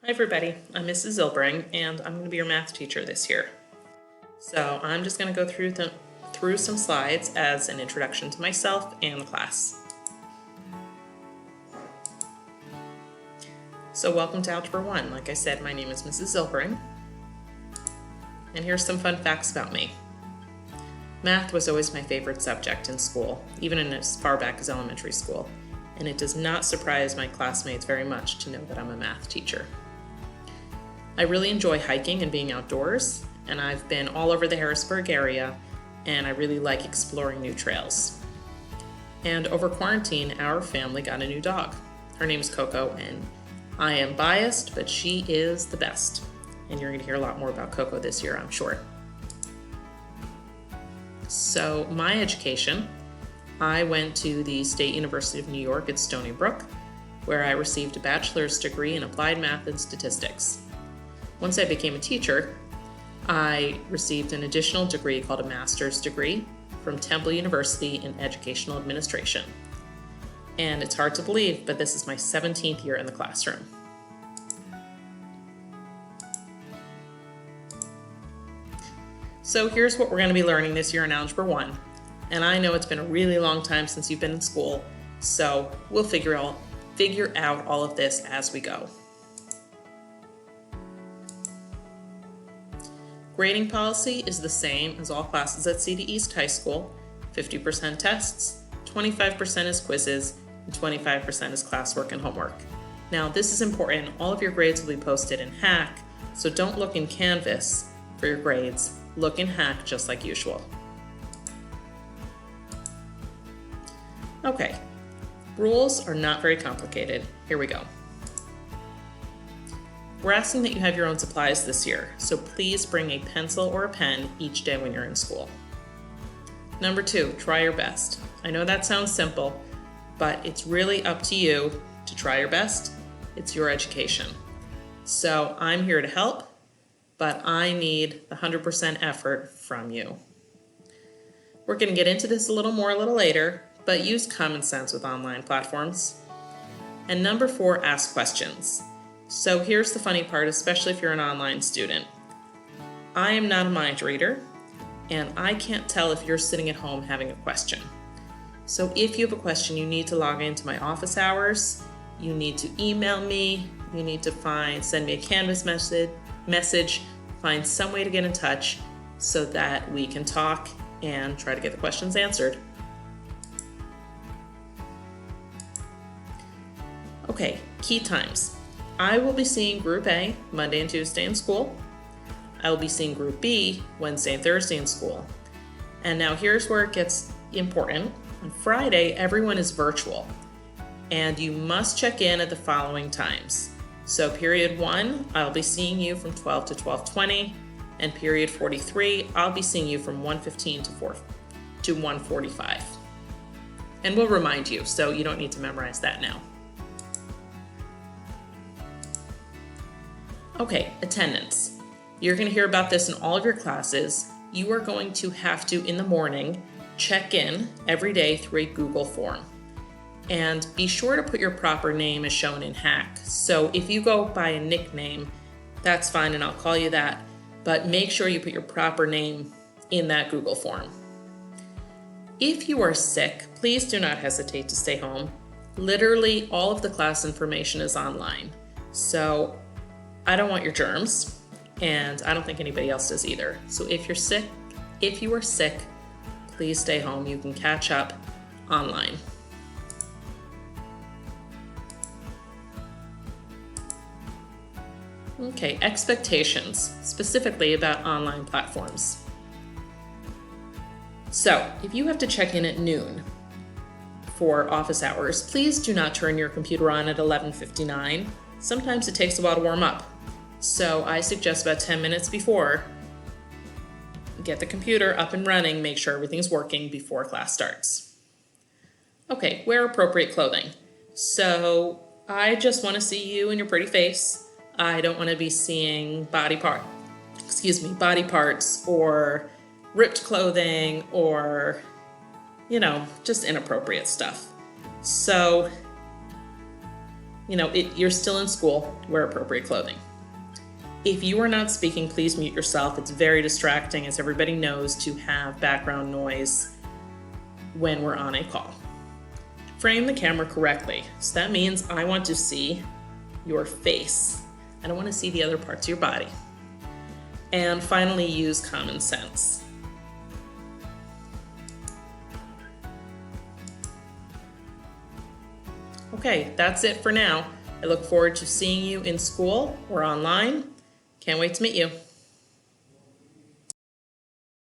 Hi everybody, I'm Mrs. Zilbring and I'm going to be your math teacher this year. So I'm just going to go through some slides as an introduction to myself and the class. So welcome to Algebra 1. Like I said, my name is Mrs. Zilbring. And here's some fun facts about me. Math was always my favorite subject in school, even in as far back as elementary school. And it does not surprise my classmates very much to know that I'm a math teacher. I really enjoy hiking and being outdoors, and I've been all over the Harrisburg area, and I really like exploring new trails. And over quarantine, our family got a new dog. Her name is Coco, and I am biased, but she is the best. And you're going to hear a lot more about Coco this year, I'm sure. So my education, I went to the State University of New York at Stony Brook, where I received a bachelor's degree in applied math and statistics. Once I became a teacher, I received an additional degree called a master's degree from Temple University in Educational Administration. And it's hard to believe, but this is my 17th year in the classroom. So here's what we're going to be learning this year in Algebra 1. And I know it's been a really long time since you've been in school, so we'll figure out all of this as we go. Grading policy is the same as all classes at CD East High School. 50% tests, 25% is quizzes, and 25% is classwork and homework. Now this is important. All of your grades will be posted in Hack, so don't look in Canvas for your grades. Look in Hack just like usual. Okay, rules are not very complicated. Here we go. We're asking that you have your own supplies this year, so please bring a pencil or a pen each day when you're in school. Number 2, try your best. I know that sounds simple, but it's really up to you to try your best. It's your education. So I'm here to help, but I need the 100% effort from you. We're going to get into this a little more a little later, but use common sense with online platforms. And number 4, ask questions. So here's the funny part, especially if you're an online student. I am not a mind reader, and I can't tell if you're sitting at home having a question. So if you have a question, you need to log into my office hours, you need to email me, you need to send me a Canvas message, find some way to get in touch so that we can talk and try to get the questions answered. Okay, key times. I will be seeing Group A Monday and Tuesday in school. I will be seeing Group B Wednesday and Thursday in school. And now here's where it gets important. On Friday, everyone is virtual, and you must check in at the following times. So period 1, I'll be seeing you from 12 to 12:20, and period 43, I'll be seeing you from 1:15 to 1:45. And we'll remind you, so you don't need to memorize that now. Okay, attendance. You're going to hear about this in all of your classes. You are going to have to, in the morning, check in every day through a Google form. And be sure to put your proper name as shown in Hack. So if you go by a nickname, that's fine and I'll call you that. But make sure you put your proper name in that Google form. If you are sick, please do not hesitate to stay home. Literally, all of the class information is online. So I don't want your germs, and I don't think anybody else does either. So if you are sick, please stay home. You can catch up online. Okay, expectations, specifically about online platforms. So if you have to check in at noon for office hours, please do not turn your computer on at 11:59. Sometimes it takes a while to warm up. So I suggest about 10 minutes before, get the computer up and running, make sure everything's working before class starts. Okay, wear appropriate clothing. So I just want to see you and your pretty face. I don't want to be seeing body parts or ripped clothing or, just inappropriate stuff. So you're still in school, wear appropriate clothing. If you are not speaking, please mute yourself. It's very distracting, as everybody knows, to have background noise when we're on a call. Frame the camera correctly. So that means I want to see your face. I don't want to see the other parts of your body. And finally, use common sense. Okay, that's it for now. I look forward to seeing you in school or online. Can't wait to meet you.